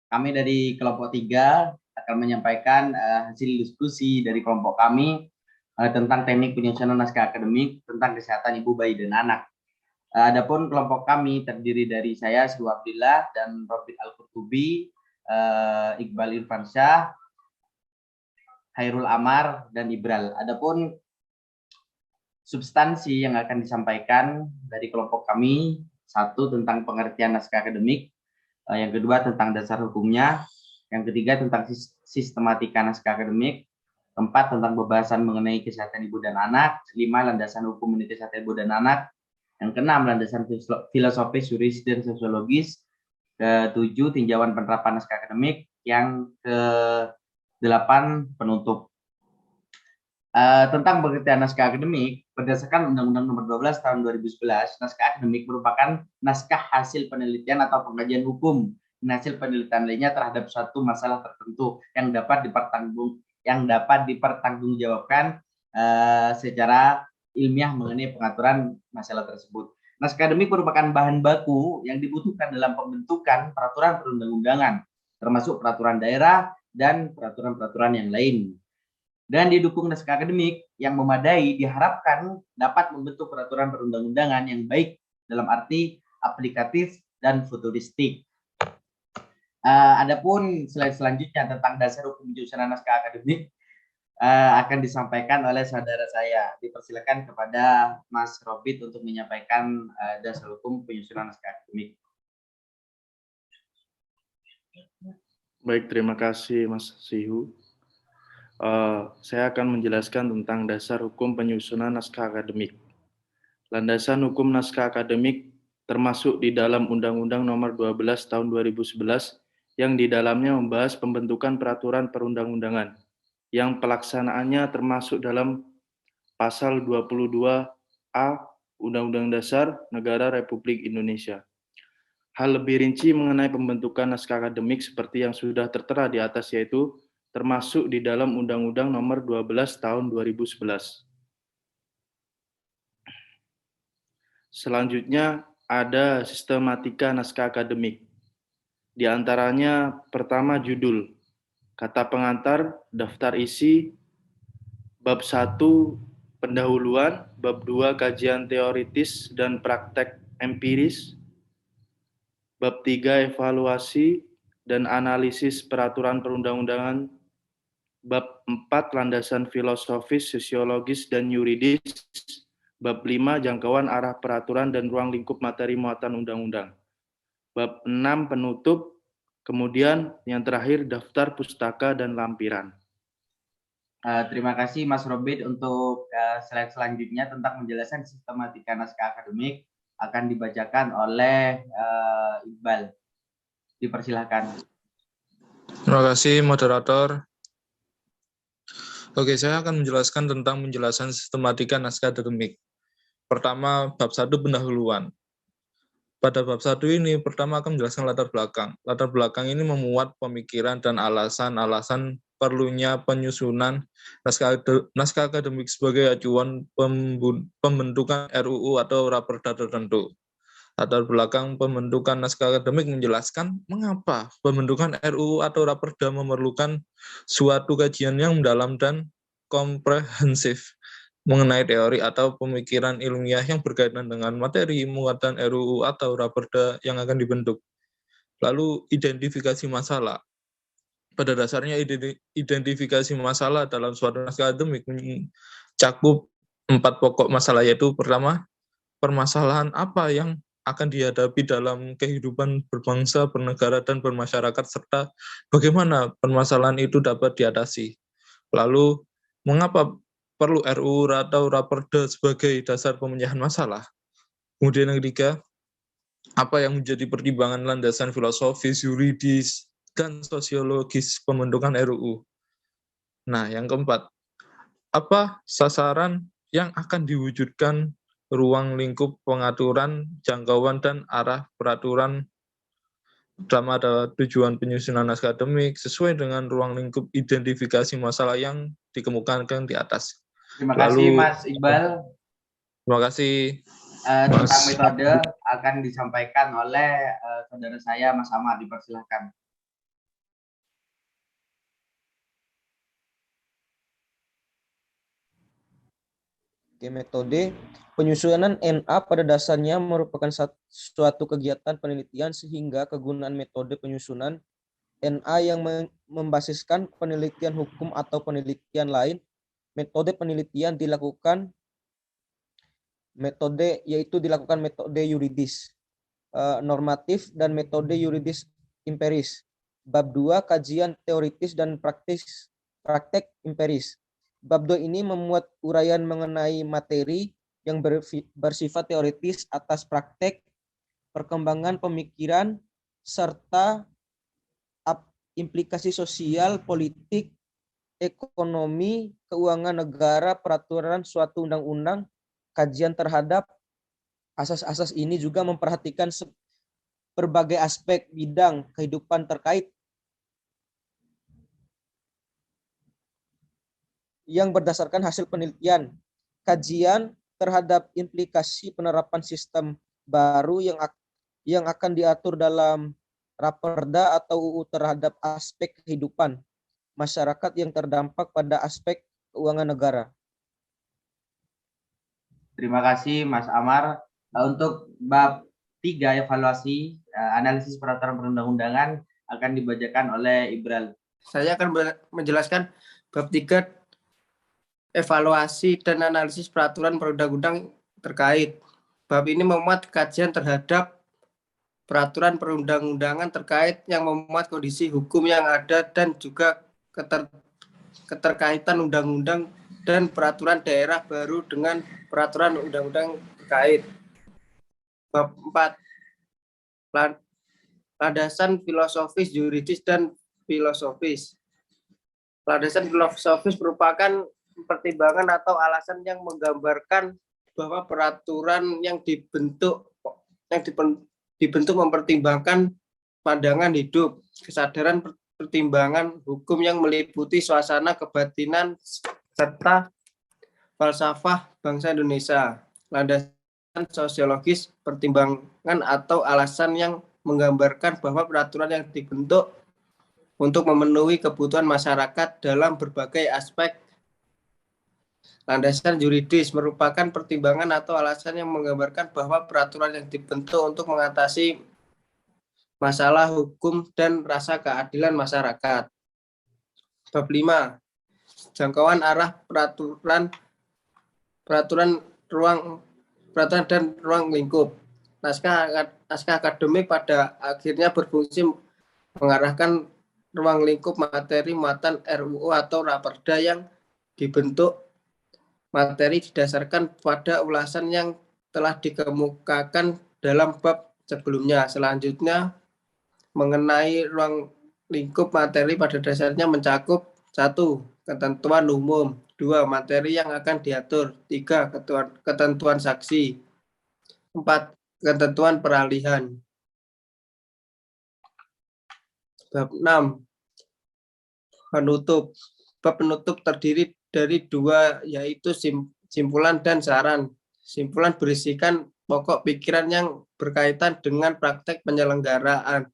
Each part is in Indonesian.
Kami dari kelompok 3 akan menyampaikan hasil diskusi dari kelompok kami tentang teknik penyusunan naskah akademik tentang kesehatan ibu, bayi, dan anak. Adapun kelompok kami terdiri dari saya, Sri Abdillah, dan Robert Al-Qurtubi, Iqbal Irfansyah, Hairul Amar, dan Ibral. Adapun substansi yang akan disampaikan dari kelompok kami, satu tentang pengertian naskah akademik, yang kedua tentang dasar hukumnya, yang ketiga tentang sistematika naskah akademik, keempat tentang pembahasan mengenai kesehatan ibu dan anak, lima landasan hukum mengenai kesehatan ibu dan anak, yang keenam landasan filosofis, juris, dan sosiologis, ketujuh tinjauan penerapan naskah akademik, yang kedelapan penutup. Tentang pengertian naskah akademik, berdasarkan Undang-Undang Nomor 12 Tahun 2011, naskah akademik merupakan naskah hasil penelitian atau pengkajian hukum dan hasil penelitian lainnya terhadap suatu masalah tertentu yang dapat dipertanggungjawabkan secara ilmiah mengenai pengaturan masalah tersebut. Naskah akademik merupakan bahan baku yang dibutuhkan dalam pembentukan peraturan perundang-undangan, termasuk peraturan daerah dan peraturan-peraturan yang lain. Dan didukung naskah akademik yang memadai diharapkan dapat membentuk peraturan perundang-undangan yang baik dalam arti aplikatif dan futuristik. Adapun slide selanjutnya tentang dasar hukum penyusunan naskah akademik akan disampaikan oleh saudara saya. Dipersilakan kepada Mas Robit untuk menyampaikan dasar hukum penyusunan naskah akademik. Baik, terima kasih Mas Sihu. Saya akan menjelaskan tentang dasar hukum penyusunan naskah akademik. Landasan hukum naskah akademik termasuk di dalam Undang-Undang Nomor 12 Tahun 2011 yang di dalamnya membahas pembentukan peraturan perundang-undangan yang pelaksanaannya termasuk dalam Pasal 22A Undang-Undang Dasar Negara Republik Indonesia. Hal lebih rinci mengenai pembentukan naskah akademik seperti yang sudah tertera di atas yaitu termasuk di dalam Undang-Undang Nomor 12 Tahun 2011. Selanjutnya ada sistematika naskah akademik. Di antaranya pertama judul, kata pengantar, daftar isi, bab 1 pendahuluan, bab 2 kajian teoritis dan praktek empiris, bab 3 evaluasi dan analisis peraturan perundang-undangan, bab 4 landasan filosofis, sosiologis, dan yuridis, bab 5 jangkauan arah peraturan dan ruang lingkup materi muatan undang-undang, bab 6 penutup, kemudian yang terakhir daftar pustaka dan lampiran. Terima kasih Mas Robit untuk slide selanjutnya tentang menjelaskan sistematika naskah akademik akan dibacakan oleh Iqbal. Dipersilahkan. Terima kasih moderator. Oke, saya akan menjelaskan tentang penjelasan sistematika naskah akademik. Pertama, bab 1 pendahuluan. Pada bab 1 ini, pertama akan menjelaskan latar belakang. Latar belakang ini memuat pemikiran dan alasan-alasan perlunya penyusunan naskah akademik sebagai acuan pembentukan RUU atau raperda tertentu. Latar belakang pembentukan naskah akademik menjelaskan mengapa pembentukan RUU atau raperda memerlukan suatu kajian yang mendalam dan komprehensif mengenai teori atau pemikiran ilmiah yang berkaitan dengan materi muatan RUU atau raperda yang akan dibentuk. Lalu identifikasi masalah. Pada dasarnya identifikasi masalah dalam suatu naskah akademik mencakup 4 pokok masalah, yaitu pertama, permasalahan apa yang akan dihadapi dalam kehidupan berbangsa, bernegara, dan bermasyarakat, serta bagaimana permasalahan itu dapat diatasi. Lalu, mengapa perlu RUU atau raperda sebagai dasar pemecahan masalah? Kemudian yang ketiga, apa yang menjadi pertimbangan landasan filosofis, yuridis, dan sosiologis pembentukan RUU? Nah, yang keempat, apa sasaran yang akan diwujudkan ruang lingkup pengaturan, jangkauan, dan arah peraturan pertama adalah tujuan penyusunan naskah akademik sesuai dengan ruang lingkup identifikasi masalah yang dikemukakan di atas. Terima kasih Mas Iqbal. Terima kasih. Tentang metode akan disampaikan oleh saudara saya Mas Amar. Dipersilahkan. Oke, metode penyusunan NA pada dasarnya merupakan suatu kegiatan penelitian sehingga kegunaan metode penyusunan NA yang membasiskan penelitian hukum atau penelitian lain. Metode penelitian dilakukan metode yuridis, normatif, dan metode yuridis empiris. Bab 2, kajian teoritis dan praktek empiris. Bab 2 ini memuat uraian mengenai materi yang bersifat teoritis atas praktek, perkembangan pemikiran, serta implikasi sosial, politik, ekonomi, keuangan negara, peraturan suatu undang-undang. Kajian terhadap asas-asas ini juga memperhatikan berbagai aspek bidang kehidupan terkait yang berdasarkan hasil penelitian. Kajian terhadap implikasi penerapan sistem baru yang akan diatur dalam Raperda atau UU terhadap aspek kehidupan masyarakat yang terdampak pada aspek keuangan negara. Terima kasih Mas Amar. Untuk bab 3 evaluasi analisis peraturan perundang-undangan akan dibacakan oleh Ibral. Saya akan menjelaskan bab 3 evaluasi dan analisis peraturan perundang-undang terkait. Bab ini memuat kajian terhadap peraturan perundang-undangan terkait yang memuat kondisi hukum yang ada dan juga keterkaitan undang-undang dan peraturan daerah baru dengan peraturan undang-undang terkait. Bab 4, landasan filosofis, yuridis, dan filosofis. Landasan filosofis merupakan pertimbangan atau alasan yang menggambarkan bahwa peraturan yang dibentuk mempertimbangkan pandangan hidup, kesadaran pertimbangan hukum yang meliputi suasana kebatinan serta falsafah bangsa Indonesia. Landasan sosiologis, pertimbangan atau alasan yang menggambarkan bahwa peraturan yang dibentuk untuk memenuhi kebutuhan masyarakat dalam berbagai aspek. Landasan yuridis merupakan pertimbangan atau alasan yang menggambarkan bahwa peraturan yang dibentuk untuk mengatasi masalah hukum dan rasa keadilan masyarakat. Bab 5, jangkauan arah peraturan dan ruang lingkup. Naskah akademik pada akhirnya berfungsi mengarahkan ruang lingkup materi muatan RUU atau Raperda yang dibentuk. Materi didasarkan pada ulasan yang telah dikemukakan dalam bab sebelumnya. Selanjutnya, mengenai ruang lingkup materi pada dasarnya mencakup 1. Ketentuan umum, 2. Materi yang akan diatur, 3. Ketentuan saksi, 4. Ketentuan peralihan. Bab 6, penutup. Bab penutup terdiri dari 2, yaitu simpulan dan saran. Simpulan berisikan pokok pikiran yang berkaitan dengan praktek penyelenggaraan,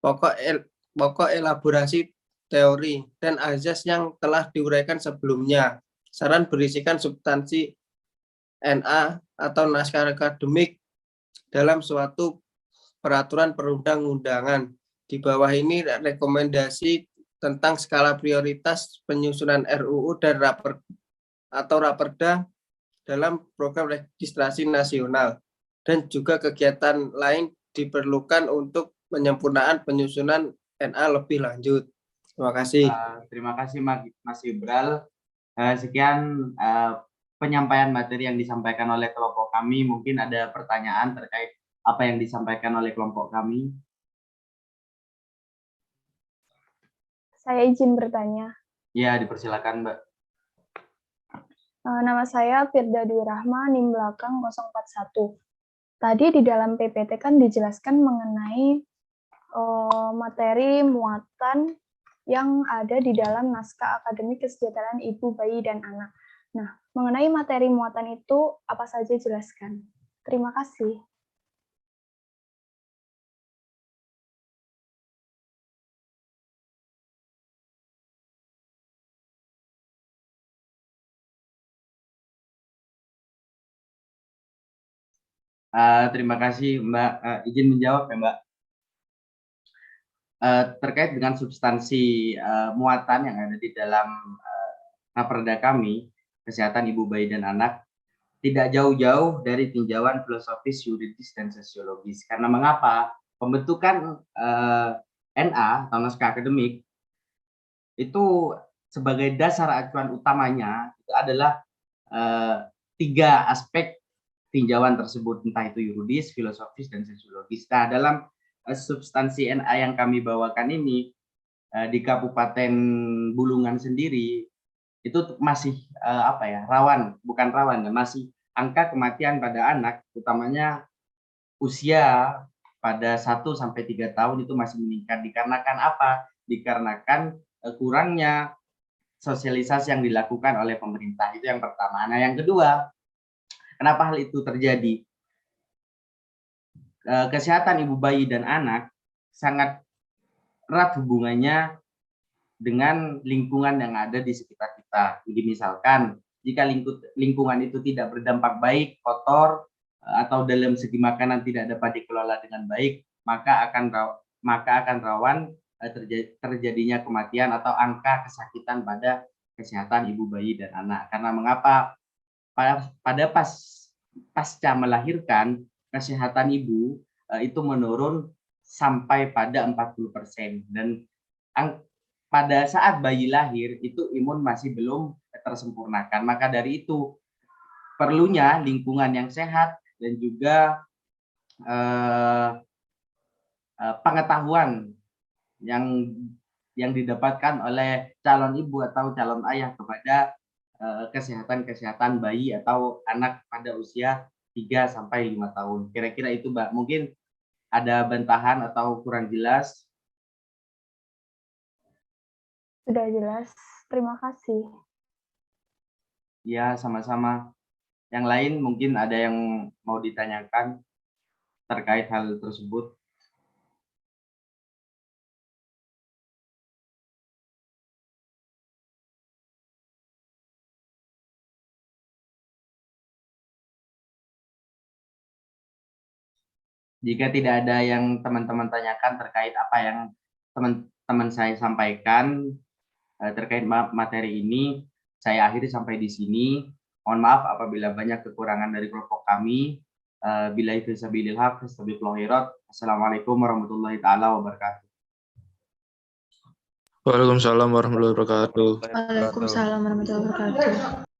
pokok elaborasi teori, dan azas yang telah diuraikan sebelumnya. Saran berisikan substansi NA atau naskah akademik dalam suatu peraturan perundang-undangan. Di bawah ini rekomendasi tentang skala prioritas penyusunan RUU dan Raperda dalam program registrasi nasional, dan juga kegiatan lain diperlukan untuk penyempurnaan penyusunan NA lebih lanjut. Terima kasih. Terima kasih Mas Ibral. Sekian penyampaian materi yang disampaikan oleh kelompok kami. Mungkin ada pertanyaan terkait apa yang disampaikan oleh kelompok kami. Saya izin bertanya. Ya, dipersilakan, Mbak. Nama saya Firda Dwi Rahma, NIM belakang 041. Tadi di dalam PPT kan dijelaskan mengenai materi muatan yang ada di dalam naskah akademik kesejahteraan ibu, bayi, dan anak. Nah, mengenai materi muatan itu apa saja jelaskan. Terima kasih. Terima kasih Mbak. Izin menjawab ya Mbak. Terkait dengan substansi muatan yang ada di dalam Raperda kami, kesehatan ibu, bayi, dan anak, tidak jauh-jauh dari tinjauan filosofis, yuridis, dan sosiologis. Karena mengapa? Pembentukan NA atau naskah akademik itu sebagai dasar acuan utamanya itu adalah 3 aspek tinjauan tersebut, entah itu yuridis, filosofis, dan sosiologis. Nah, dalam substansi NA yang kami bawakan ini di Kabupaten Bulungan sendiri itu masih rawan, bukan rawan, masih angka kematian pada anak, utamanya usia pada 1 sampai 3 tahun itu masih meningkat. Dikarenakan apa? Dikarenakan kurangnya sosialisasi yang dilakukan oleh pemerintah. Itu yang pertama. Nah, yang kedua, kenapa hal itu terjadi? Kesehatan ibu, bayi, dan anak sangat erat hubungannya dengan lingkungan yang ada di sekitar kita. Jadi misalkan jika lingkungan itu tidak berdampak baik, kotor, atau dalam segi makanan tidak dapat dikelola dengan baik, maka akan rawan terjadinya kematian atau angka kesakitan pada kesehatan ibu, bayi, dan anak. Karena mengapa? Pada pasca melahirkan, kesehatan ibu itu menurun sampai pada 40%, dan pada saat bayi lahir itu imun masih belum tersempurnakan. Maka dari itu perlunya lingkungan yang sehat dan juga pengetahuan yang didapatkan oleh calon ibu atau calon ayah kepada kesehatan bayi atau anak pada usia 3 sampai 5 tahun. Kira-kira itu, Mbak. Mungkin ada bantahan atau kurang jelas? Sudah jelas. Terima kasih. Ya, sama-sama. Yang lain mungkin ada yang mau ditanyakan terkait hal tersebut? Jika tidak ada yang teman-teman tanyakan terkait apa yang teman-teman saya sampaikan terkait materi ini, saya akhiri sampai di sini. Mohon maaf apabila banyak kekurangan dari kelompok kami. Billahi fi sabilil haq, fastabiqul khairat. Assalamualaikum warahmatullahi taala wabarakatuh. Waalaikumsalam warahmatullahi wabarakatuh. Waalaikumsalam warahmatullahi wabarakatuh.